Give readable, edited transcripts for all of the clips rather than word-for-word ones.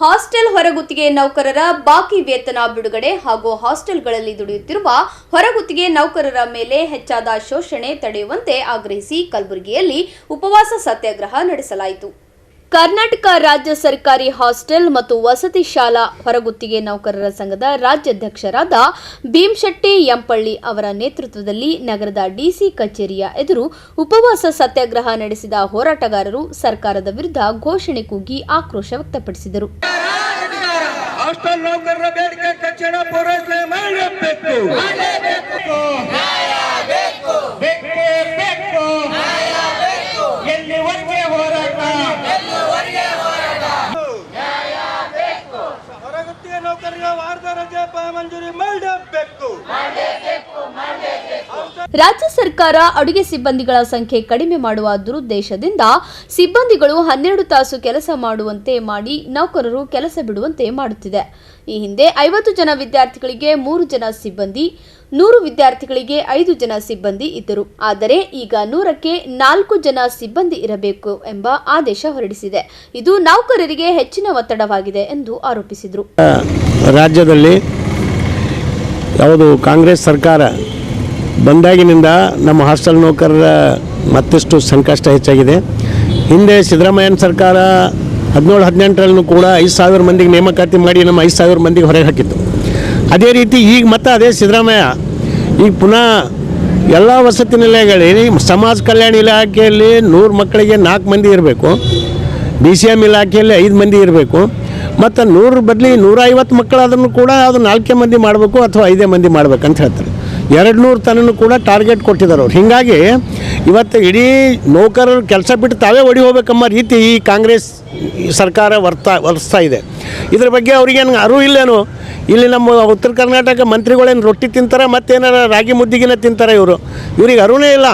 Hostel ಹೊರಗುತ್ತಿಗೆ ನೌಕರರ ಬಾಕಿ ವೇತನ ಬಿಡುಗಡೆ ಹಾಗೂ ಹಾಸ್ಟೆಲ್ಗಳಲ್ಲಿ ದುಡಿಯುತ್ತಿರುವ ಹೊರಗುತ್ತಿಗೆ ನೌಕರರ ಮೇಲೆ ಹೆಚ್ಚಾದ ಶೋಷಣೆ ತಡೆಯುವಂತೆ ಆಗ್ರಹಿಸಿ ಕಲಬುರಗಿಯಲ್ಲಿ ಉಪವಾಸ ಸತ್ಯಾಗ್ರಹ ನಡೆಸಲಾಯಿತು. ಕರ್ನಾಟಕ ರಾಜ್ಯ ಸರ್ಕಾರಿ ಹಾಸ್ಟೆಲ್ ಮತ್ತು ವಸತಿ ಶಾಲಾ ಹೊರಗುತ್ತಿಗೆ ನೌಕರರ ಸಂಘದ ರಾಜ್ಯಾಧ್ಯಕ್ಷರಾದ ಭೀಮಶೆಟ್ಟಿ ಎಂಪಳ್ಳಿ ಅವರ ನೇತೃತ್ವದಲ್ಲಿ ನಗರದ ಡಿಸಿ ಕಚೇರಿಯ ಎದುರು ಉಪವಾಸ ಸತ್ಯಾಗ್ರಹ ನಡೆಸಿದ ಹೋರಾಟಗಾರರು ಸರ್ಕಾರದ ವಿರುದ್ಧ ಘೋಷಣೆ ಕೂಗಿ ಆಕ್ರೋಶ ವ್ಯಕ್ತಪಡಿಸಿದರು. ಹಾಸ್ಟೆಲ್ ನೌಕರರ ಬೇಡಿಕೆ ತಕ್ಷಣ ಪೂರೈಸಲೇ ಮಾಡಬೇಕು. ಎಲ್ಲಿವರೆಗೆ ಹೋರಾಟ? ಹೊರಗುತ್ತಿಗೆ ನೌಕರರಿಗೆ ವಾರದ ರಜೆ ಮಂಜೂರಿ ಮಾಡಬೇಕು. ರಾಜ್ಯ ಸರ್ಕಾರ ಅಡುಗೆ ಸಿಬ್ಬಂದಿಗಳ ಸಂಖ್ಯೆ ಕಡಿಮೆ ಮಾಡುವ ದುರುದ್ದೇಶದಿಂದ ಸಿಬ್ಬಂದಿಗಳು 12 ತಾಸು ಕೆಲಸ ಮಾಡುವಂತೆ ಮಾಡಿ ನೌಕರರು ಕೆಲಸ ಬಿಡುವಂತೆ ಮಾಡುತ್ತಿದೆ. ಈ ಹಿಂದೆ 50 ಜನ ವಿದ್ಯಾರ್ಥಿಗಳಿಗೆ 3 ಜನ ಸಿಬ್ಬಂದಿ, 100 ವಿದ್ಯಾರ್ಥಿಗಳಿಗೆ 5 ಜನ ಸಿಬ್ಬಂದಿ ಇದ್ದರು. ಆದರೆ ಈಗ 100ಕ್ಕೆ 4 ಜನ ಸಿಬ್ಬಂದಿ ಇರಬೇಕು ಎಂಬ ಆದೇಶ ಹೊರಡಿಸಿದೆ. ಇದು ನೌಕರರಿಗೆ ಹೆಚ್ಚಿನ ಒತ್ತಡವಾಗಿದೆ ಎಂದು ಆರೋಪಿಸಿದರು. ರಾಜ್ಯದಲ್ಲಿ ಯಾವುದು ಕಾಂಗ್ರೆಸ್ ಸರ್ಕಾರ ಬಂದಾಗಿನಿಂದ ನಮ್ಮ ಹಾಸ್ಟೆಲ್ ನೌಕರರ ಮತ್ತಷ್ಟು ಸಂಕಷ್ಟ ಹೆಚ್ಚಾಗಿದೆ. ಹಿಂದೆ ಸಿದ್ದರಾಮಯ್ಯನ ಸರ್ಕಾರ 17-18ರಲ್ಲೂ ಕೂಡ 5,000 ಮಂದಿಗೆ ನೇಮಕಾತಿ ಮಾಡಿ ನಮ್ಮ 5,000 ಮಂದಿಗೆ ಹೊರಗೆ ಹಾಕಿತ್ತು. ಅದೇ ರೀತಿ ಈಗ ಮತ್ತೆ ಅದೇ ಸಿದ್ದರಾಮಯ್ಯ ಈಗ ಪುನಃ ಎಲ್ಲ ವಸತಿ ನಿಲಯಗಳಲ್ಲಿ ಸಮಾಜ ಕಲ್ಯಾಣ ಇಲಾಖೆಯಲ್ಲಿ 100 ಮಕ್ಕಳಿಗೆ 4 ಮಂದಿ ಇರಬೇಕು, BCM ಇಲಾಖೆಯಲ್ಲಿ 5 ಮಂದಿ ಇರಬೇಕು, ಮತ್ತು 100 ಬದಲಿ 150 ಮಕ್ಕಳಾದ್ರೂ ಕೂಡ ಅದು 4 ಮಂದಿ ಮಾಡಬೇಕು ಅಥವಾ 5 ಮಂದಿ ಮಾಡ್ಬೇಕಂತ ಹೇಳ್ತಾರೆ. 200 ತನೂ ಕೂಡ ಟಾರ್ಗೆಟ್ ಕೊಟ್ಟಿದ್ದಾರೆ ಅವ್ರು. ಹೀಗಾಗಿ ಇವತ್ತು ಇಡೀ ನೌಕರರು ಕೆಲಸ ಬಿಟ್ಟು ತಾವೇ ಹೊಡಿ ಹೋಗ್ಬೇಕಮ್ಮ ರೀತಿ ಈ ಕಾಂಗ್ರೆಸ್ ಸರ್ಕಾರ ವರ್ತಿಸ್ತಾ ಇದೆ. ಇದ್ರ ಬಗ್ಗೆ ಅವ್ರಿಗೇನು ಅರಿವು ಇಲ್ಲೇನು? ಇಲ್ಲಿ ನಮ್ಮ ಉತ್ತರ ಕರ್ನಾಟಕ ಮಂತ್ರಿಗಳೇನು ರೊಟ್ಟಿ ತಿಂತಾರೆ, ಮತ್ತೇನಾರ ರಾಗಿ ಮುದ್ದಿಗಿನ ತಿಂತಾರೆ ಇವ್ರಿಗೆ ಅರಿವೇ ಇಲ್ಲ.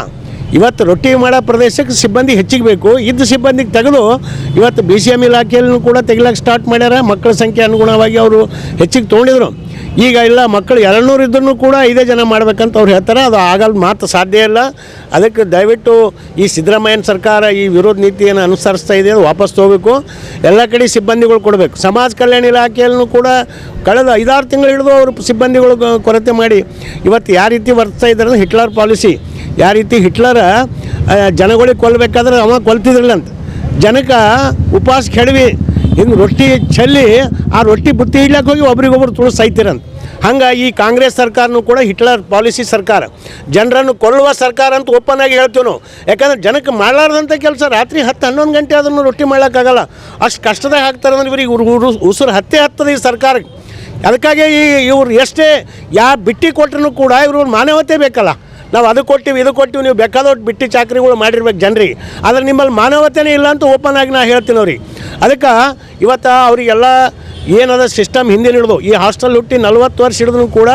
ಇವತ್ತು ರೊಟ್ಟಿ ಮಾಡೋ ಪ್ರದೇಶಕ್ಕೆ ಸಿಬ್ಬಂದಿ ಹೆಚ್ಚಿಗೆ ಬೇಕು. ಇದ್ದ ಸಿಬ್ಬಂದಿಗೆ ತೆಗೆದು ಇವತ್ತು BCM ಇಲಾಖೆಯಲ್ಲೂ ಕೂಡ ತೆಗಿಲಕ್ಕೆ ಸ್ಟಾರ್ಟ್ ಮಾಡ್ಯಾರ. ಮಕ್ಕಳ ಸಂಖ್ಯೆ ಅನುಗುಣವಾಗಿ ಅವರು ಹೆಚ್ಚಿಗೆ ತೊಗೊಂಡಿದ್ರು. ಈಗ ಇಲ್ಲ, ಮಕ್ಕಳು 200 ಇದ್ರೂ ಕೂಡ 5 ಜನ ಮಾಡ್ಬೇಕಂತ ಅವ್ರು ಹೇಳ್ತಾರೆ. ಅದು ಆಗಲ್ಲ, ಮಾತು ಸಾಧ್ಯ ಇಲ್ಲ. ಅದಕ್ಕೆ ದಯವಿಟ್ಟು ಈ ಸಿದ್ದರಾಮಯ್ಯನ ಸರ್ಕಾರ ಈ ವಿರೋಧ ನೀತಿಯನ್ನು ಅನುಸರಿಸ್ತಾ ಇದೆ, ಅದು ವಾಪಸ್ ತೊಗೋಬೇಕು. ಎಲ್ಲ ಕಡೆ ಸಿಬ್ಬಂದಿಗಳು ಕೊಡಬೇಕು. ಸಮಾಜ ಕಲ್ಯಾಣ ಇಲಾಖೆಯಲ್ಲೂ ಕೂಡ ಕಳೆದ 5-6 ತಿಂಗಳು ಹಿಡಿದು ಅವರು ಸಿಬ್ಬಂದಿಗಳು ಕೊರತೆ ಮಾಡಿ ಇವತ್ತು ಯಾವ ರೀತಿ ವರ್ತಿಸ್ತಾ ಇದ್ದಾರೆ ಅಂದರೆ ಹಿಟ್ಲರ್ ಪಾಲಿಸಿ. ಯಾವ ರೀತಿ ಹಿಟ್ಲರ ಜನಗಳಿಗೆ ಕೊಲ್ಲಬೇಕಾದ್ರೆ ಅವ ಕೊಲ್ತಿದ್ರಲ್ಲ ಅಂತ ಜನಕ್ಕೆ ಉಪವಾಸ ಕೆಡವಿ ಹಿಂಗೆ ರೊಟ್ಟಿ ಚೆಲ್ಲಿ ಆ ರೊಟ್ಟಿ ಬುತ್ತಿ ಇಡ್ಲಕ್ಕೆ ಹೋಗಿ ಒಬ್ರಿಗೊಬ್ರು ತುಳು ಸಾಯ್ತಿರಂತ. ಹಂಗೆ ಈ ಕಾಂಗ್ರೆಸ್ ಸರ್ಕಾರನೂ ಕೂಡ ಹಿಟ್ಲರ್ ಪಾಲಿಸಿ ಸರ್ಕಾರ, ಜನರನ್ನು ಕೊಲ್ಲುವ ಸರ್ಕಾರ ಅಂತ ಓಪನ್ ಆಗಿ ಹೇಳ್ತೀವಿ ನಾವು. ಯಾಕಂದ್ರೆ ಜನಕ್ಕೆ ಮಾಡಲಾರ್ದಂಥ ಕೆಲಸ ರಾತ್ರಿ 10-11 ಗಂಟೆ ಅದನ್ನು ರೊಟ್ಟಿ ಮಾಡೋಕ್ಕಾಗಲ್ಲ, ಅಷ್ಟು ಕಷ್ಟದಾಗ ಹಾಕ್ತಾರೆ ಅಂದ್ರೆ ಇವ್ರಿಗೆ ಉಸಿರು ಹತ್ತದ ಈ ಸರ್ಕಾರಕ್ಕೆ. ಅದಕ್ಕಾಗಿ ಇವ್ರು ಎಷ್ಟೇ ಬಿಟ್ಟಿ ಕೊಟ್ಟರೂ ಕೂಡ ಇವ್ರ ಮಾನವತೆ ಬೇಕಲ್ಲ. ನಾವು ಅದು ಕೊಟ್ಟಿವಿ ಇದು ಕೊಟ್ಟಿವಿ, ನೀವು ಬೇಕಾದಷ್ಟು ಬಿಟ್ಟು ಚಾಕರಿಗಳು ಮಾಡಿರ್ಬೇಕು ಜನರಿಗೆ. ಆದರೆ ನಿಮ್ಮಲ್ಲಿ ಮಾನವತೆನೇ ಇಲ್ಲ ಅಂತ ಓಪನ್ ಆಗಿ ನಾ ಹೇಳ್ತೀನಿ ಅವ್ರಿಗೆ. ಅದಕ್ಕೆ ಇವತ್ತು ಅವರಿಗೆಲ್ಲ ಏನದ ಸಿಸ್ಟಮ್ ಹಿಂದಿನ ಹಿಡಿದು ಈ ಹಾಸ್ಟೆಲ್ ಹುಟ್ಟಿ 40 ವರ್ಷ ಹಿಡಿದ್ರೂ ಕೂಡ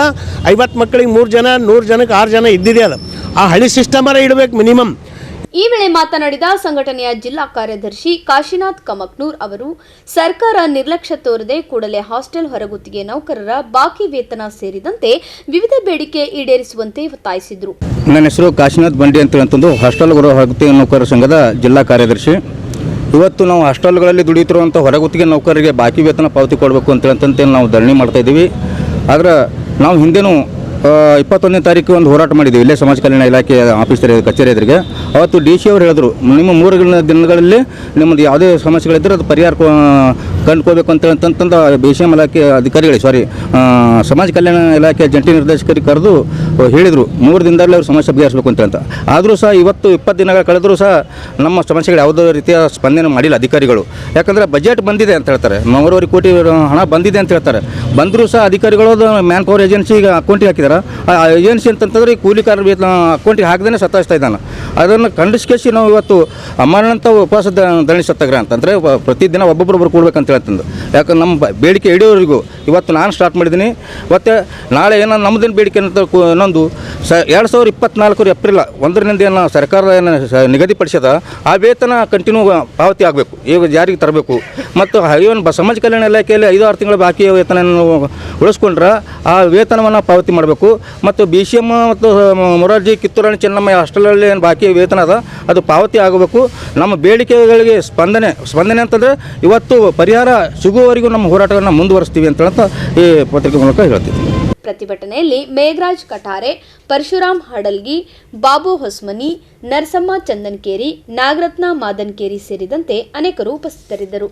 50 ಮಕ್ಕಳಿಗೆ 3 ಜನ, 100 ಜನಕ್ಕೆ 6 ಜನ ಇದ್ದಿದೆ. ಅದು ಆ ಹಳಿ ಸಿಸ್ಟಮರ ಇಡಬೇಕು ಮಿನಿಮಮ್. ಈ ವೇಳೆ ಮಾತನಾಡಿದ ಸಂಘಟನೆಯ ಜಿಲ್ಲಾ ಕಾರ್ಯದರ್ಶಿ ಕಾಶಿನಾಥ್ ಕಮಕ್ನೂರ್ ಅವರು, ಸರ್ಕಾರ ನಿರ್ಲಕ್ಷ್ಯ ತೋರದೆ ಕೂಡಲೇ ಹಾಸ್ಟೆಲ್ ಹೊರಗುತ್ತಿಗೆ ನೌಕರರ ಬಾಕಿ ವೇತನ ಸೇರಿದಂತೆ ವಿವಿಧ ಬೇಡಿಕೆ ಈಡೇರಿಸುವಂತೆ ಒತ್ತಾಯಿಸಿದರು. ನನ್ನ ಹೆಸರು ಕಾಶಿನಾಥ್ ಬಂಡಿ ಅಂತಂದು ಹಾಸ್ಟೆಲ್ ಹೊರಗುತ್ತಿಗೆ ನೌಕರರ ಸಂಘದ ಜಿಲ್ಲಾ ಕಾರ್ಯದರ್ಶಿ. ಇವತ್ತು ನಾವು ಹಾಸ್ಟೆಲ್ಗಳಲ್ಲಿ ದುಡಿಯುತ್ತಿರುವಂಥ ಹೊರಗುತ್ತಿಗೆ ನೌಕರರಿಗೆ ಬಾಕಿ ವೇತನ ಪಾವತಿ ಕೊಡಬೇಕು ಅಂತೇಳಿ ನಾವು ಧರಣಿ ಮಾಡ್ತಾಯಿದ್ದೀವಿ. ಆದರೆ ನಾವು ಹಿಂದೆನೂ 21ನೇ ತಾರೀಕು ಒಂದು ಹೋರಾಟ ಮಾಡಿದ್ದೀವಿ ಇಲ್ಲೇ ಸಮಾಜ ಕಲ್ಯಾಣ ಇಲಾಖೆ ಆಫೀಸ್ ಕಚೇರಿ ಎದುರಿಗೆ. ಅವತ್ತು DC ಅವರು ಹೇಳಿದ್ರು, ನಿಮ್ಮ 3 ದಿನಗಳಲ್ಲಿ ನಿಮ್ಮದು ಯಾವುದೇ ಸಮಸ್ಯೆಗಳಿದ್ದರೆ ಅದು ಪರಿಹಾರ ಕಂಡುಕೋಬೇಕು ಅಂತಂದು BCM ಇಲಾಖೆ ಅಧಿಕಾರಿಗಳಿಗೆ ಸಮಾಜ ಕಲ್ಯಾಣ ಇಲಾಖೆ ಜಂಟಿ ನಿರ್ದೇಶಕರಿಗೆ ಕರೆದು ಹೇಳಿದರು 3 ದಿನದಲ್ಲೇ ಅವ್ರು ಸಮಸ್ಯೆ ಬಗೆಹರಿಸಬೇಕು ಅಂತ. ಆದರೂ ಸಹ ಇವತ್ತು 20 ದಿನಗಳು ಕಳೆದರೂ ಸಹ ನಮ್ಮ ಸಮಸ್ಯೆಗಳು ಯಾವುದೇ ರೀತಿಯ ಸ್ಪಂದನೆ ಮಾಡಿಲ್ಲ ಅಧಿಕಾರಿಗಳು. ಯಾಕಂದರೆ ಬಜೆಟ್ ಬಂದಿದೆ ಅಂತ ಹೇಳ್ತಾರೆ, 9.5 ಕೋಟಿ ಹಣ ಬಂದಿದೆ ಅಂತ ಹೇಳ್ತಾರೆ. ಬಂದರೂ ಸಹ ಅಧಿಕಾರಿಗಳು ಮ್ಯಾನ್ ಪವರ್ ಏಜೆನ್ಸಿಗೆ ಅಕೌಂಟಿಗೆ ಹಾಕಿದ್ದಾರೆ. ಆ ಏಜೆನ್ಸಿ ಅಂತಂತಂದ್ರೆ ಕೂಲಿಕಾರ ಅಕೌಂಟಿಗೆ ಹಾಕದೇ ಸತಾಯಿಸ್ತಾ ಇದ್ದಾನೆ. ಅದನ್ನು ಖಂಡಿಸ್ಕೇಸಿ ನಾವು ಇವತ್ತು ಅಮರಣಂತ ಉಪವಾಸ ಧರಣಿ ಸತ್ಯಾಗ್ರಹ ಅಂತಂದರೆ ಪ್ರತಿದಿನ ಒಬ್ಬೊಬ್ಬರೊಬ್ಬರು ಕೊಡ್ಬೇಕಂತ ಹೇಳ್ತಂದು. ಯಾಕಂದ್ರೆ ನಮ್ಮ ಬೇಡಿಕೆ ಇಡೀವರೆಗೂ ಇವತ್ತು ನಾನು ಸ್ಟಾರ್ಟ್ ಮಾಡಿದ್ದೀನಿ. ಮತ್ತು ನಾಳೆ ಏನೋ ನಮ್ಮದೇನು ಬೇಡಿಕೆ ಅಂತ ಇನ್ನೊಂದು 2024 ಏಪ್ರಿಲ್ 1ರಿಂದ ಏನು ಸರ್ಕಾರ ನಿಗದಿಪಡಿಸದ ಆ ವೇತನ ಕಂಟಿನ್ಯೂ ಪಾವತಿ ಆಗಬೇಕು, ಈಗ ಜಾರಿಗೆ ತರಬೇಕು. ಮತ್ತು ಇವನ್ ಸಮಾಜ ಕಲ್ಯಾಣ ಇಲಾಖೆಯಲ್ಲಿ 5-6 ತಿಂಗಳ ಬಾಕಿ ವೇತನ ಉಳಿಸ್ಕೊಂಡ್ರೆ ಆ ವೇತನವನ್ನು ಪಾವತಿ ಮಾಡಬೇಕು. ಮತ್ತು BCM ಮತ್ತು ಮೊರಾರ್ಜಿ ಕಿತ್ತೂರಾಣಿ ಚೆನ್ನಮ್ಮ ಹಾಸ್ಟೆಲಲ್ಲಿ ಏನು ಬಾಕಿ ವೇತನ ವೇತನ ಅದ ಅದು ಪಾವತಿ ಆಗಬೇಕು. ನಮ್ಮ ಬೇಡಿಕೆಗಳಿಗೆ ಸ್ಪಂದನೆ ಅಂತಂದರೆ ಇವತ್ತು ಪರಿಹಾರ ಸಿಗುವವರೆಗೂ ನಮ್ಮ ಹೋರಾಟವನ್ನು ಮುಂದುವರಿಸ್ತೀವಿ ಅಂತ ಈ ಪತ್ರಿಕೆ ಮೂಲಕ ಹೇಳ್ತೀವಿ. ಪ್ರತಿಭಟನೆಯಲ್ಲಿ ಮೇಘರಾಜ್ ಕಠಾರೆ, ಪರಶುರಾಮ್ ಹಡಲ್ಗಿ, ಬಾಬು ಹೊಸ್ಮನಿ, ನರಸಮ್ಮ ಚಂದನ್ಕೇರಿ, ನಾಗರತ್ನ ಮಾದನ್ಕೇರಿ ಸೇರಿದಂತೆ ಅನೇಕರು ಉಪಸ್ಥಿತರಿದ್ದರು.